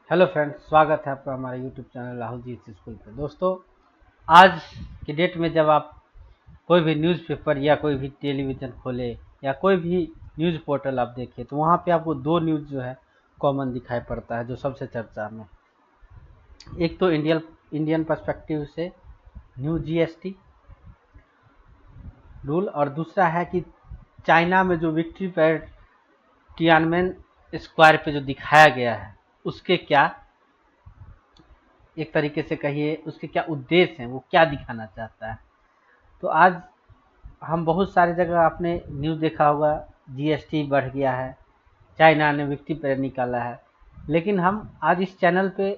Hello friends, स्वागत है आपका हमारे YouTube channel Rahul ji school पे। दोस्तों, आज के डेट में जब आप कोई भी न्यूज़पेपर या कोई भी टेलीविज़न खोले या कोई भी न्यूज़ पोर्टल आप देखें तो वहाँ पे आपको दो न्यूज़ जो है कॉमन दिखाई पड़ता है जो सबसे चर्चा में। एक तो इंडियन पर्सपेक्टिव से न्यू जीएसटी रूल, और दूसरा है कि चाइना में जो विक्ट्री पैरेड तियानमेन स्क्वायर पे जो दिखाया गया है उसके क्या, एक तरीके से कहिए उसके क्या उद्देश्य हैं, वो क्या दिखाना चाहता है। तो आज हम बहुत सारी जगह आपने न्यूज़ देखा होगा, जीएसटी बढ़ गया है, चाइना ने विक्ट्री पैरेड निकाला है, लेकिन हम आज इस चैनल पे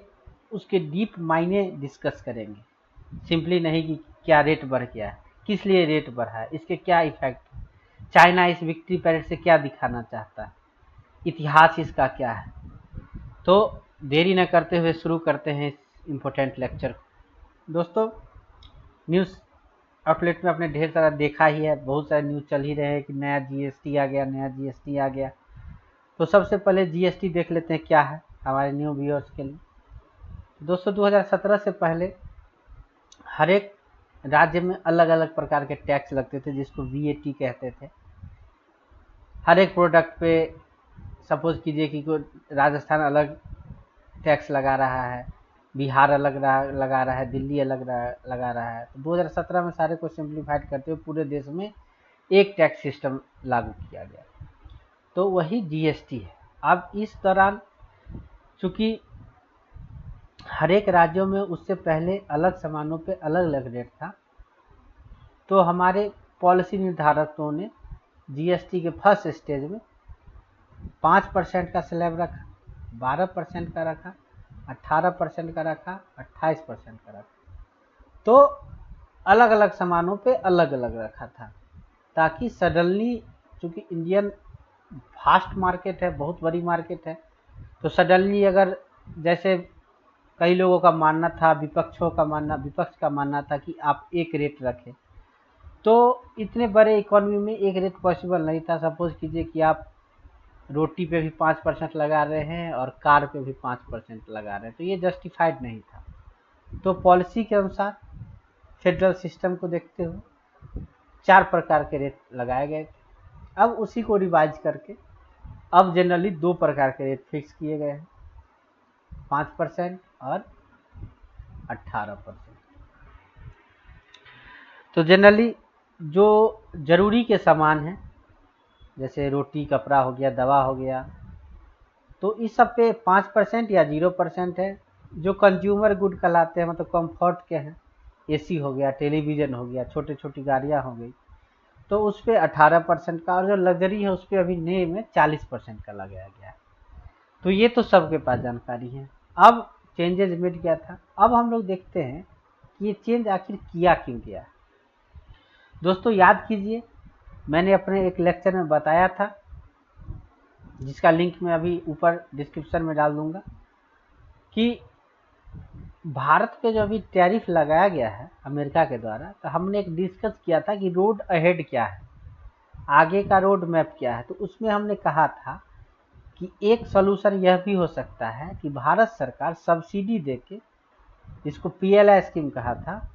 उसके डीप मायने डिस्कस करेंगे। सिंपली नहीं कि क्या रेट बढ़ गया है, किस लिए रेट बढ़ा है, इसके क्या इफेक्ट है, चाइना इस विक्ट्री पैरेड से क्या दिखाना चाहता है, इतिहास इसका क्या है। तो देरी न करते हुए शुरू करते हैं इस इम्पोर्टेंट लेक्चर को। दोस्तों, न्यूज़ आउटलेट में आपने ढेर सारा देखा ही है, बहुत सारे न्यूज़ चल ही रहे हैं कि नया जीएसटी आ गया, नया जीएसटी आ गया। तो सबसे पहले जीएसटी देख लेते हैं क्या है हमारे न्यू व्यूअर्स के लिए। दोस्तों, 2017 से पहले हर एक राज्य में अलग अलग प्रकार के टैक्स लगते थे जिसको वीएटी कहते थे। हर एक प्रोडक्ट पे सपोज कीजिए कि कोई राजस्थान अलग टैक्स लगा रहा है, बिहार लगा रहा है, दिल्ली लगा रहा है। तो 2017 में सारे को सिंप्लीफाइड करते हुए पूरे देश में एक टैक्स सिस्टम लागू किया गया, तो वही जीएसटी है। अब इस दौरान चूंकि हर एक राज्यों में उससे पहले अलग सामानों पे अलग अलग रेट था, तो हमारे पॉलिसी निर्धारकों ने जीएसटी के फर्स्ट स्टेज में 5% का स्लैब रखा, 12% का रखा, 18% का रखा, 28% का रखा। तो अलग अलग सामानों पे अलग अलग रखा था, ताकि सडनली, चूंकि इंडियन फास्ट मार्केट है, बहुत बड़ी मार्केट है, तो सडनली अगर जैसे कई लोगों का मानना था, विपक्ष का मानना था कि आप एक रेट रखें, तो इतने बड़े इकोनॉमी में एक रेट पॉसिबल नहीं था। सपोज कीजिए कि आप रोटी पे भी 5% लगा रहे हैं और कार पे भी 5% लगा रहे हैं, तो ये जस्टिफाइड नहीं था। तो पॉलिसी के अनुसार फेडरल सिस्टम को देखते हुए 4 प्रकार के रेट लगाए गए थे। अब उसी को रिवाइज करके अब जनरली 2 प्रकार के रेट फिक्स किए गए हैं, 5% और 18%। तो जनरली जो जरूरी के सामान है, जैसे रोटी, कपड़ा हो गया, दवा हो गया, तो इस सब पे 5% या 0% है। जो कंज्यूमर गुड कहलाते हैं, मतलब कंफर्ट के हैं, एसी हो गया, टेलीविज़न हो गया, छोटी छोटी गाड़ियाँ हो गई, तो उस पर 18% का, और जो लग्जरी है उस पर अभी नए में 40% का लगाया गया है। तो ये तो सबके पास जानकारी है। अब चेंजेस मिट गया था, अब हम लोग देखते हैं कि ये चेंज आखिर किया क्यों गया। दोस्तों, याद कीजिए, मैंने अपने एक लेक्चर में बताया था, जिसका लिंक मैं अभी ऊपर डिस्क्रिप्शन में डाल दूंगा, कि भारत पे जो अभी टैरिफ लगाया गया है अमेरिका के द्वारा, तो हमने एक डिस्कस किया था कि रोड अहेड क्या है, आगे का रोड मैप क्या है। तो उसमें हमने कहा था कि एक सोल्यूशन यह भी हो सकता है कि भारत सरकार सब्सिडी देके, जिसको पीएलआई स्कीम कहा था,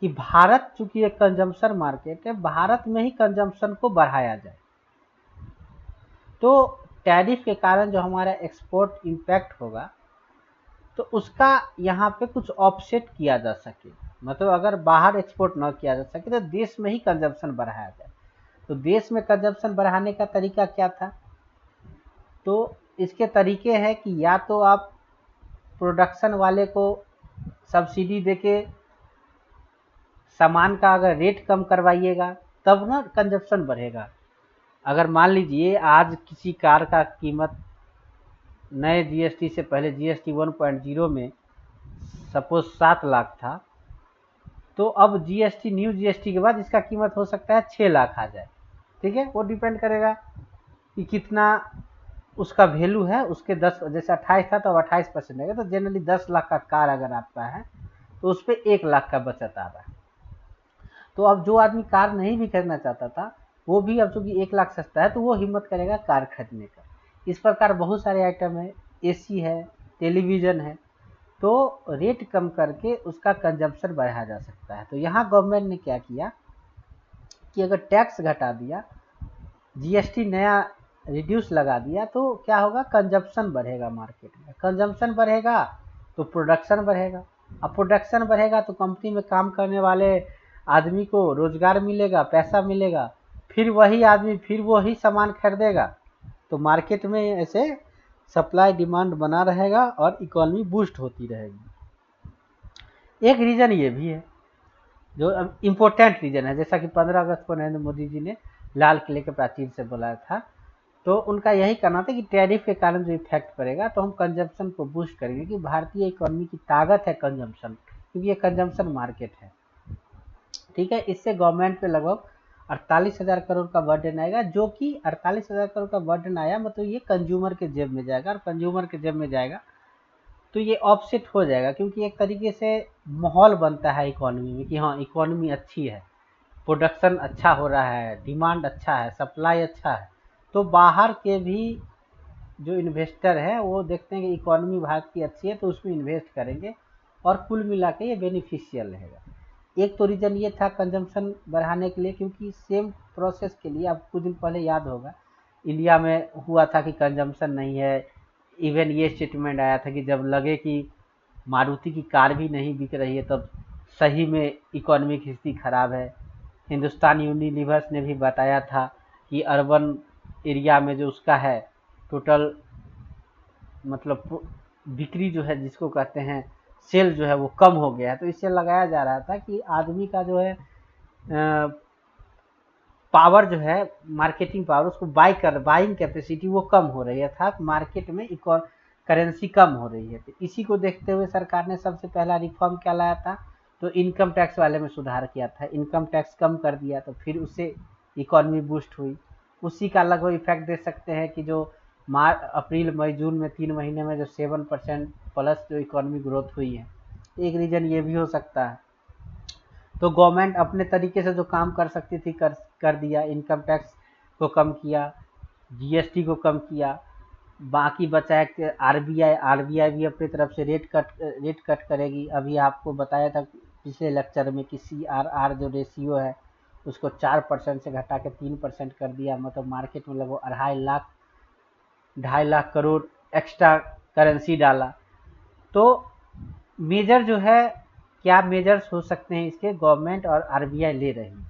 कि भारत चूंकि एक कंजम्पशन मार्केट है, भारत में ही कंजम्पशन को बढ़ाया जाए। तो टैरिफ के कारण जो हमारा एक्सपोर्ट इम्पैक्ट होगा, तो उसका यहाँ पे कुछ ऑफसेट किया जा सके, मतलब अगर बाहर एक्सपोर्ट न किया जा सके तो देश में ही कंजम्पशन बढ़ाया जाए। तो देश में कंजम्पशन बढ़ाने का तरीका क्या था? तो इसके तरीके हैं कि या तो आप प्रोडक्शन वाले को सब्सिडी देके सामान का अगर रेट कम करवाइएगा, तब ना कंजप्शन बढ़ेगा। अगर मान लीजिए आज किसी कार का कीमत नए जीएसटी से पहले, जीएसटी 1.0 में सपोज 7 लाख था, तो अब जीएसटी, न्यू जीएसटी के बाद इसका कीमत हो सकता है 6 लाख आ जाए। ठीक है, वो डिपेंड करेगा कि कितना उसका वैल्यू है, उसके 10, जैसे 28 था तो अब 28% रहेगा। तो जनरली 10 लाख का कार अगर आपका है तो उस पर 1 लाख का बचत आ रहा है। तो अब जो आदमी कार नहीं भी खरीदना चाहता था, वो भी अब चूंकि 1 लाख सस्ता है तो वो हिम्मत करेगा कार खरीदने का। इस प्रकार बहुत सारे आइटम है, एसी है, टेलीविज़न है, तो रेट कम करके उसका कंजम्पशन बढ़ाया जा सकता है। तो यहाँ गवर्नमेंट ने क्या किया कि अगर टैक्स घटा दिया, जीएसटी नया रिड्यूस लगा दिया, तो क्या होगा, कंजम्पशन बढ़ेगा मार्केट में। कंजम्पशन बढ़ेगा तो प्रोडक्शन बढ़ेगा, अब प्रोडक्शन बढ़ेगा तो कंपनी में काम करने वाले आदमी को रोजगार मिलेगा, पैसा मिलेगा, फिर वही आदमी फिर वही सामान खरीदेगा, तो मार्केट में ऐसे सप्लाई डिमांड बना रहेगा और इकोनॉमी बूस्ट होती रहेगी। एक रीज़न ये भी है जो इम्पोर्टेंट रीज़न है, जैसा कि 15 अगस्त को नरेंद्र मोदी जी ने लाल किले के प्राचीर से बोला था, तो उनका यही कहना था कि टैरिफ के कारण जो इफेक्ट पड़ेगा तो हम कंजम्पशन को बूस्ट करेंगे, कि भारतीय इकोनॉमी की ताकत है कंजम्पशन, क्योंकि ये कंजम्पशन मार्केट है। ठीक है, इससे गवर्नमेंट पे लगभग 48,000 करोड़ का बर्डन आएगा, जो कि 48,000 करोड़ का बर्डन आया मतलब ये कंज्यूमर के जेब में जाएगा, और कंज्यूमर के जेब में जाएगा तो ये ऑफसेट हो जाएगा, क्योंकि एक तरीके से माहौल बनता है इकोनॉमी में कि हाँ इकोनॉमी अच्छी है, प्रोडक्शन अच्छा हो रहा है, डिमांड अच्छा है, सप्लाई अच्छा है, तो बाहर के भी जो इन्वेस्टर है वो देखते हैं कि इकोनॉमी भारत की अच्छी है तो उसमें इन्वेस्ट करेंगे, और कुल मिला के ये बेनिफिशियल रहेगा। एक तो रीज़न ये था कंजम्पशन बढ़ाने के लिए, क्योंकि सेम प्रोसेस के लिए आप कुछ दिन पहले याद होगा इंडिया में हुआ था कि कंजम्पशन नहीं है, इवन ये स्टेटमेंट आया था कि जब लगे कि मारुति की कार भी नहीं बिक रही है तब सही में इकोनॉमिक स्थिति खराब है। हिंदुस्तान यूनिलीवर्स ने भी बताया था कि अर्बन एरिया में जो उसका है टोटल मतलब बिक्री जो है जिसको कहते हैं सेल जो है वो कम हो गया है, तो इससे लगाया जा रहा था कि आदमी का जो है पावर जो है मार्केटिंग पावर उसको बाइंग कैपेसिटी वो कम हो रही है, अर्थात मार्केट में करेंसी कम हो रही है। तो इसी को देखते हुए सरकार ने सबसे पहला रिफॉर्म क्या लाया था, तो इनकम टैक्स वाले में सुधार किया था, इनकम टैक्स कम कर दिया, तो फिर उससे इकोनॉमी बूस्ट हुई। उसी का लगभग इफेक्ट दे सकते हैं कि जो अप्रैल मई जून में 3 महीने में जो 7% प्लस जो इकोनॉमी ग्रोथ हुई है, एक रीज़न ये भी हो सकता है। तो गवर्नमेंट अपने तरीके से जो काम कर सकती थी कर दिया, इनकम टैक्स को कम किया, जीएसटी को कम किया, बाकी बचा है आरबीआई भी अपनी तरफ से रेट कट करेगी। अभी आपको बताया था पिछले लेक्चर में कि सीआरआर जो रेशियो है उसको 4% से घटा के 3% कर दिया, मतलब मार्केट में लगभग 2.5 लाख करोड़ एक्स्ट्रा करेंसी डाला। तो मेजर जो है क्या मेजर्स हो सकते हैं इसके, गवर्नमेंट और आरबीआई ले रही है।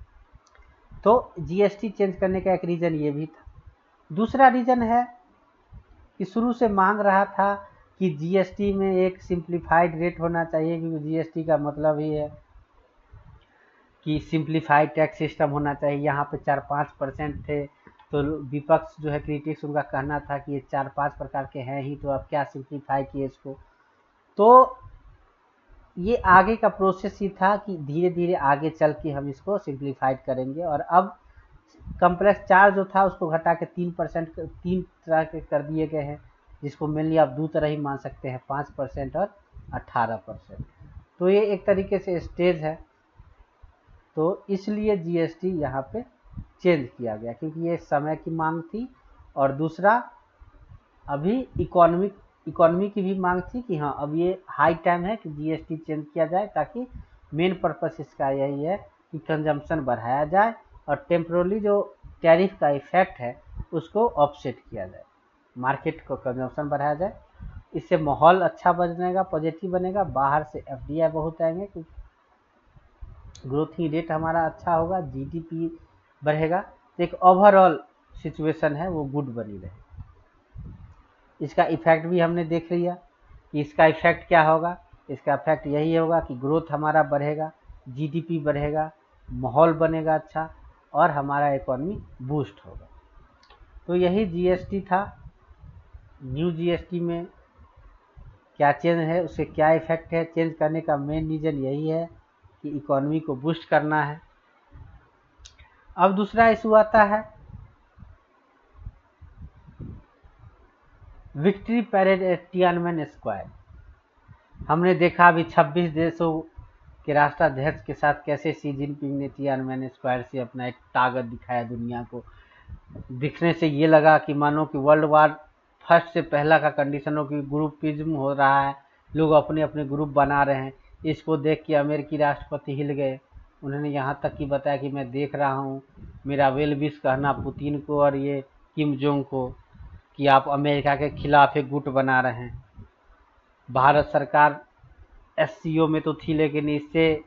तो जीएसटी चेंज करने का एक रीज़न ये भी था। दूसरा रीज़न है कि शुरू से मांग रहा था कि जीएसटी में एक सिंप्लीफाइड रेट होना चाहिए, क्योंकि जीएसटी का मतलब ही है कि सिंप्लीफाइड टैक्स सिस्टम होना चाहिए। यहाँ पे 4-5% थे, तो विपक्ष जो है क्रिटिक्स उनका कहना था कि ये 4-5 प्रकार के हैं ही, तो अब क्या सिंप्लीफाई किए इसको। तो ये आगे का प्रोसेस ही था कि धीरे धीरे आगे चल के हम इसको सिंप्लीफाइड करेंगे, और अब कम्प्लेक्स चार्ज जो था उसको घटा के 3% 3 तरह के कर दिए गए हैं, जिसको मेनली आप दो तरह ही मान सकते हैं, 5% और 18%। तो ये एक तरीके से स्टेज है, तो इसलिए जीएसटी यहाँ पे चेंज किया गया, क्योंकि ये समय की मांग थी, और दूसरा अभी इकोनॉमी की भी मांग थी कि हाँ अब ये हाई टाइम है कि जीएसटी चेंज किया जाए, ताकि मेन पर्पस इसका यही है कि कंजम्पशन बढ़ाया जाए और टेम्प्रोरली जो टैरिफ का इफेक्ट है उसको ऑफसेट किया जाए, मार्केट को कंजम्पशन बढ़ाया जाए। इससे माहौल अच्छा बनेगा, पॉजिटिव बनेगा, बाहर से एफडीआई बहुत आएंगे, क्योंकि ग्रोथिंग रेट हमारा अच्छा होगा, जीडीपी बढ़ेगा, तो एक ओवरऑल सिचुएशन है वो गुड बनी रहे। इसका इफेक्ट भी हमने देख लिया कि इसका इफेक्ट क्या होगा। इसका इफेक्ट यही होगा कि ग्रोथ हमारा बढ़ेगा, जीडीपी बढ़ेगा, माहौल बनेगा अच्छा, और हमारा इकोनॉमी बूस्ट होगा। तो यही जीएसटी था। न्यू जीएसटी में क्या चेंज है, उससे क्या इफेक्ट है, चेंज करने का मेन रीज़न यही है कि इकोनॉमी को बूस्ट करना है। अब दूसरा इशू आता है victory parade at Tiananmen Square. हमने देखा अभी 26 देशों के राष्ट्राध्यक्ष के साथ कैसे शी जिनपिंग ने तियानमेन स्क्वायर से अपना एक ताकत दिखाया दुनिया को। दिखने से ये लगा कि मानो कि वर्ल्ड वार फर्स्ट से पहला का कंडीशन हो कि ग्रुपिज्म हो रहा है, लोग अपने अपने ग्रुप बना रहे हैं। इसको देख के अमेरिकी राष्ट्रपति हिल गए। उन्होंने यहाँ तक कि बताया कि मैं देख रहा हूँ, मेरा वेल विश कहना पुतिन को और ये किम जोंग को कि आप अमेरिका के खिलाफ एक गुट बना रहे हैं। भारत सरकार एससीओ में तो थी लेकिन इससे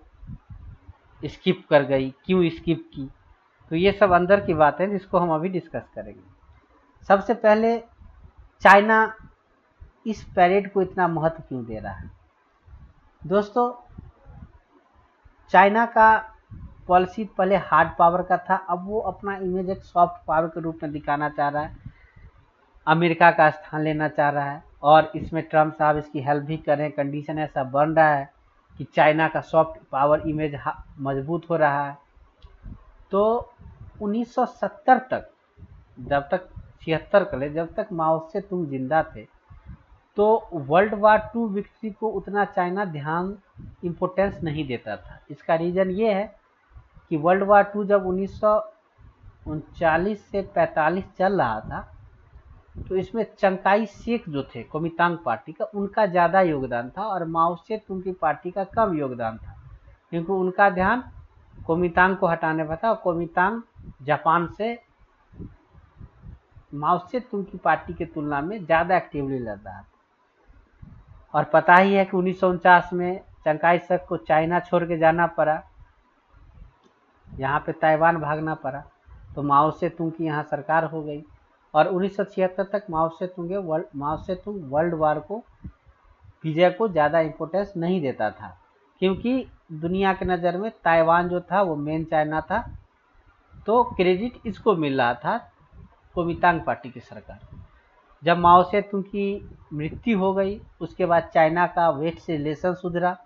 स्किप कर गई, क्यों स्किप की? तो ये सब अंदर की बात है जिसको हम अभी डिस्कस करेंगे। सबसे पहले चाइना इस पैरेड को इतना महत्व क्यों दे रहा है? दोस्तों, चाइना का पॉलिसी पहले हार्ड पावर का था, अब वो अपना इमेज एक सॉफ्ट पावर के रूप में दिखाना चाह रहा है, अमेरिका का स्थान लेना चाह रहा है और इसमें ट्रम्प साहब इसकी हेल्प भी कर रहे हैं। कंडीशन ऐसा बन रहा है कि चाइना का सॉफ्ट पावर इमेज मजबूत हो रहा है। तो 1970 तक, जब तक 76 के लिए, जब तक माओ से तुम जिंदा थे, तो वर्ल्ड वार 2 विक्ट्री को उतना चाइना ध्यान इम्पोर्टेंस नहीं देता था। इसका रीज़न ये है कि वर्ल्ड वार 2 जब 1939 से 45 चल रहा था, तो इसमें चंकाई शेक जो थे कोमितांग पार्टी का, उनका ज़्यादा योगदान था और माओ से तुंग की पार्टी का कम योगदान था, क्योंकि उनका ध्यान कोमितांग को हटाने पर था और कोमितांग जापान से माओ से तुंग की पार्टी की तुलना में ज़्यादा एक्टिवली लड़ रहा था। और पता ही है कि 1949 में चंकाई शेक को चाइना छोड़ के जाना पड़ा, यहाँ पे ताइवान भागना पड़ा, तो माओ से तुंग की यहाँ सरकार हो गई। और 1976 तक माओ से तुंग वर्ल्ड वार को विजय को ज़्यादा इम्पोर्टेंस नहीं देता था, क्योंकि दुनिया के नज़र में ताइवान जो था वो मेन चाइना था, तो क्रेडिट इसको मिल रहा था, कोमितांग पार्टी की सरकार। जब माओ से तुंग की मृत्यु हो गई, उसके बाद चाइना का वेस्ट से रिलेशन सुधरा,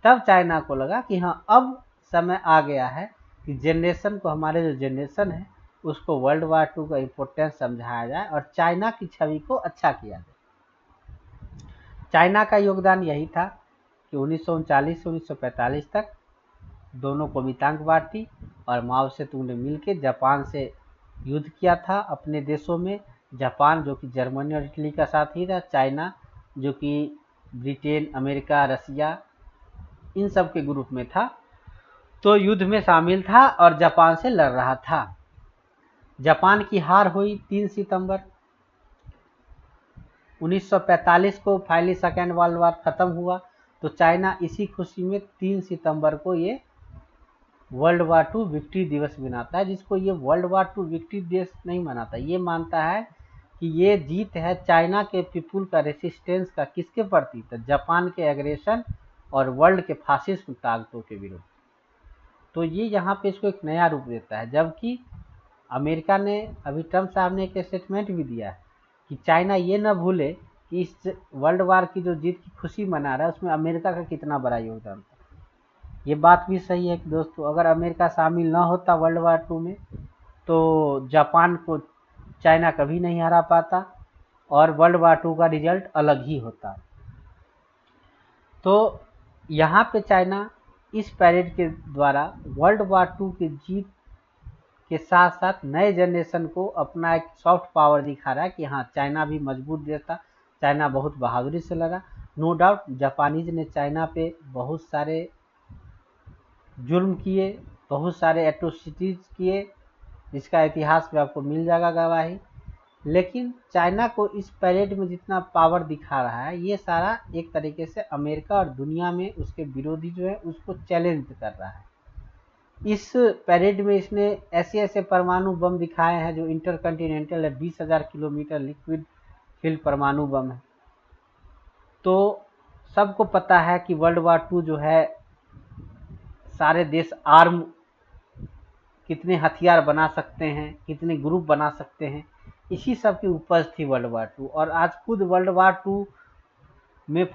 तब चाइना को लगा कि हाँ अब समय आ गया है कि जनरेशन को, हमारे जो जनरेशन है उसको वर्ल्ड वार 2 का इम्पोर्टेंस समझाया जाए और चाइना की छवि को अच्छा किया जाए। चाइना का योगदान यही था कि 1939 से 1945 तक दोनों कोमितांग पार्टी और माओ से तुंग ने मिलकर जापान से युद्ध किया था अपने देशों में। जापान जो कि जर्मनी और इटली का साथी था, चाइना जो कि ब्रिटेन, अमेरिका, रसिया, इन सब के ग्रुप में था, तो युद्ध में शामिल था और जापान से लड़ रहा था। जापान की हार हुई 3 सितंबर 1945 को, फाइनली सेकेंड वर्ल्ड वार खत्म हुआ। तो चाइना इसी खुशी में 3 सितंबर को ये वर्ल्ड वार 2 विक्ट्री दिवस मनाता है, जिसको ये वर्ल्ड वार 2 विक्ट्री दिवस नहीं मनाता, ये मानता है कि ये जीत है चाइना के पीपुल का रेसिस्टेंस का, किसके प्रति? तो जापान के एग्रेशन और वर्ल्ड के फासिस्ट ताकतों के विरुद्ध। तो ये यहाँ पे इसको एक नया रूप देता है। जबकि अमेरिका ने, अभी ट्रम्प साहब ने एक स्टेटमेंट भी दिया है कि चाइना ये न भूले कि इस वर्ल्ड वार की जो जीत की खुशी मना रहा है उसमें अमेरिका का कितना बड़ा योगदान था। ये बात भी सही है कि दोस्तों, अगर अमेरिका शामिल ना होता वर्ल्ड वार 2 में, तो जापान को चाइना कभी नहीं हरा पाता और वर्ल्ड वार 2 का रिजल्ट अलग ही होता। तो यहाँ पे चाइना इस पैरेड के द्वारा वर्ल्ड वार 2 की जीत के साथ साथ नए जनरेशन को अपना एक सॉफ्ट पावर दिखा रहा है कि हाँ चाइना भी मजबूत देश था, चाइना बहुत बहादुरी से लड़ा। नो डाउट जापानीज ने चाइना पे बहुत सारे जुर्म किए, बहुत सारे एट्रोसिटीज किए, जिसका इतिहास में आपको मिल जाएगा गवाही। लेकिन चाइना को इस पैरेड में जितना पावर दिखा रहा है, ये सारा एक तरीके से अमेरिका और दुनिया में उसके विरोधी जो है उसको चैलेंज कर रहा है। इस पैरेड में इसने ऐसे ऐसे परमाणु बम दिखाए हैं जो इंटरकंटिनेंटल है, 20,000 किलोमीटर लिक्विड फील्ड परमाणु बम है। तो सबको पता है कि वर्ल्ड वार 2 जो है, सारे देश आर्म कितने हथियार बना सकते हैं, कितने ग्रुप बना सकते हैं, इसी सब की उपज थी वर्ल्ड वार 2। और आज खुद वर्ल्ड वार 2 में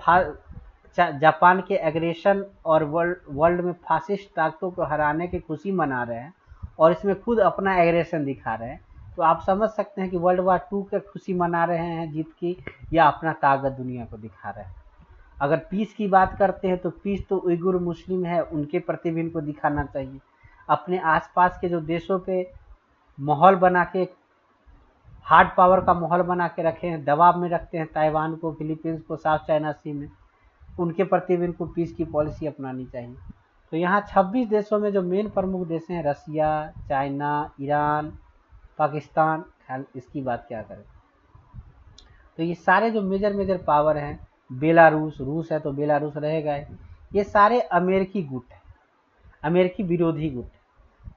जापान के एग्रेशन और वर्ल्ड में फासिस्ट ताकतों को हराने की खुशी मना रहे हैं और इसमें खुद अपना एग्रेशन दिखा रहे हैं। तो आप समझ सकते हैं कि वर्ल्ड वार 2 की खुशी मना रहे हैं जीत की, या अपना ताकत दुनिया को दिखा रहे हैं। अगर पीस की बात करते हैं तो पीस तो उइगुर मुस्लिम है, उनके प्रति भी इनको दिखाना चाहिए। अपने आसपास के जो देशों पे माहौल बना के हार्ड पावर का माहौल बना के रखे हैं, दबाव में रखते हैं ताइवान को, फिलीपींस को, साउथ चाइना सी में, उनके प्रति भी इनको पीस की पॉलिसी अपनानी चाहिए। तो यहाँ 26 देशों में जो मेन प्रमुख देश हैं, रसिया, चाइना, ईरान, पाकिस्तान, ख्याल इसकी बात क्या करें, तो ये सारे जो मेजर पावर हैं, बेलारूस, रूस है तो बेलारूस रहेगा, ये सारे अमेरिकी गुट हैं, अमेरिकी विरोधी गुट।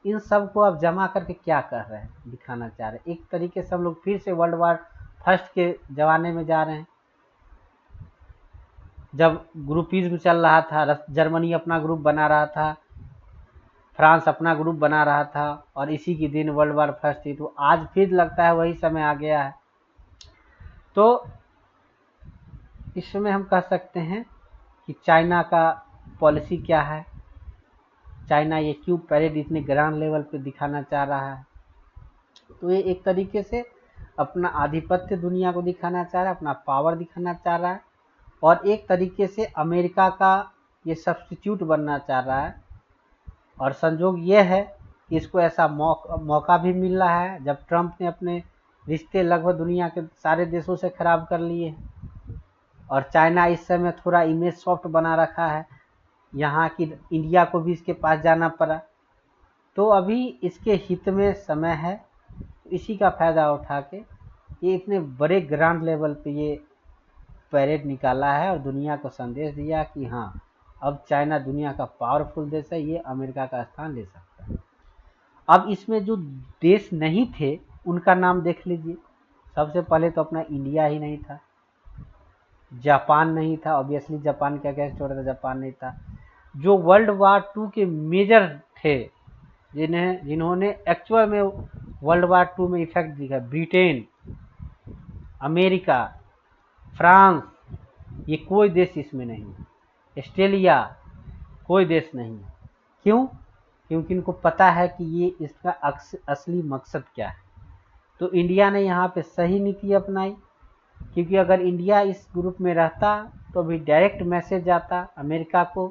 इन सब को आप जमा करके क्या कर रहे हैं, दिखाना चाह रहे हैं। एक तरीके से हम लोग फिर से वर्ल्ड वार फर्स्ट के जमाने में जा रहे हैं, जब ग्रुपिज्म चल रहा था, जर्मनी अपना ग्रुप बना रहा था, फ्रांस अपना ग्रुप बना रहा था, और इसी के दिन वर्ल्ड वार फर्स्ट थी। तो आज फिर लगता है वही समय आ गया है। तो इसमें हम कह सकते हैं कि चाइना का पॉलिसी क्या है, चाइना ये क्यों परेड इतने ग्रांड लेवल पे दिखाना चाह रहा है। तो ये एक तरीके से अपना आधिपत्य दुनिया को दिखाना चाह रहा है, अपना पावर दिखाना चाह रहा है, और एक तरीके से अमेरिका का ये सब्स्टिट्यूट बनना चाह रहा है। और संजोग ये है कि इसको ऐसा मौका भी मिल रहा है जब ट्रंप ने अपने रिश्ते लगभग दुनिया के सारे देशों से खराब कर लिए हैं, और चाइना इस समय थोड़ा इमेज सॉफ्ट बना रखा है, यहाँ की इंडिया को भी इसके पास जाना पड़ा। तो अभी इसके हित में समय है, इसी का फ़ायदा उठा के ये इतने बड़े ग्रांड लेवल पे ये परेड निकाला है, और दुनिया को संदेश दिया कि हाँ, अब चाइना दुनिया का पावरफुल देश है, ये अमेरिका का स्थान ले सकता है। अब इसमें जो देश नहीं थे उनका नाम देख लीजिए। सबसे पहले तो अपना इंडिया ही नहीं था, जापान नहीं था, ऑब्वियसली जापान क्या क्या छोड़ था, जापान नहीं था। जो वर्ल्ड वार 2 के मेजर थे, जिन्होंने एक्चुअल में वर्ल्ड वार 2 में इफेक्ट दिखा, ब्रिटेन, अमेरिका, फ्रांस, ये कोई देश इसमें नहीं है, ऑस्ट्रेलिया, कोई देश नहीं है। क्यों? क्योंकि इनको पता है कि ये इसका असली मकसद क्या है। तो इंडिया ने यहाँ पे सही नीति अपनाई, क्योंकि अगर इंडिया इस ग्रुप में रहता तो भी डायरेक्ट मैसेज जाता अमेरिका को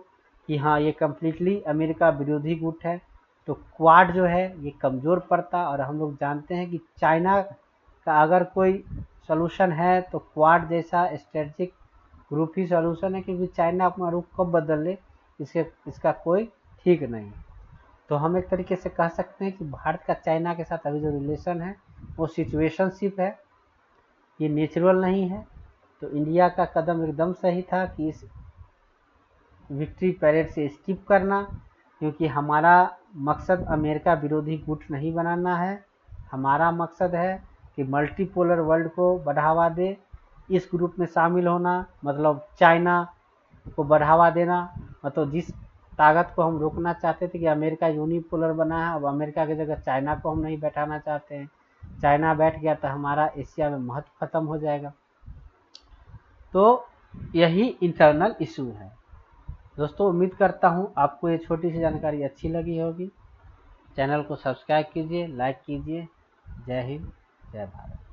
कि हाँ, ये कम्प्लीटली अमेरिका विरोधी गुट है, तो क्वाड जो है ये कमज़ोर पड़ता। और हम लोग जानते हैं कि चाइना का अगर कोई सॉल्यूशन है तो क्वाड जैसा स्ट्रेटजिक ग्रुप ही सॉल्यूशन है, क्योंकि चाइना अपना रुख कब बदल ले इसका कोई ठीक नहीं। तो हम एक तरीके से कह सकते हैं कि भारत का चाइना के साथ अभी जो रिलेशन है वो सिचुएशनशिप है, ये नेचुरल नहीं है। तो इंडिया का कदम एकदम सही था कि इस विक्ट्री परेड से स्किप करना, क्योंकि हमारा मकसद अमेरिका विरोधी गुट नहीं बनाना है। हमारा मकसद है कि मल्टीपोलर वर्ल्ड को बढ़ावा दे, इस ग्रुप में शामिल होना मतलब चाइना को बढ़ावा देना। मतलब जिस ताकत को हम रोकना चाहते थे कि अमेरिका यूनिपोलर बना है, अब अमेरिका की जगह चाइना को हम नहीं बैठाना चाहते हैं। चाइना बैठ गया तो हमारा एशिया में महत्व खत्म हो जाएगा। तो यही इंटरनल इशू है। दोस्तों, उम्मीद करता हूँ आपको ये छोटी सी जानकारी अच्छी लगी होगी। चैनल को सब्सक्राइब कीजिए, लाइक कीजिए। जय हिंद, जय भारत।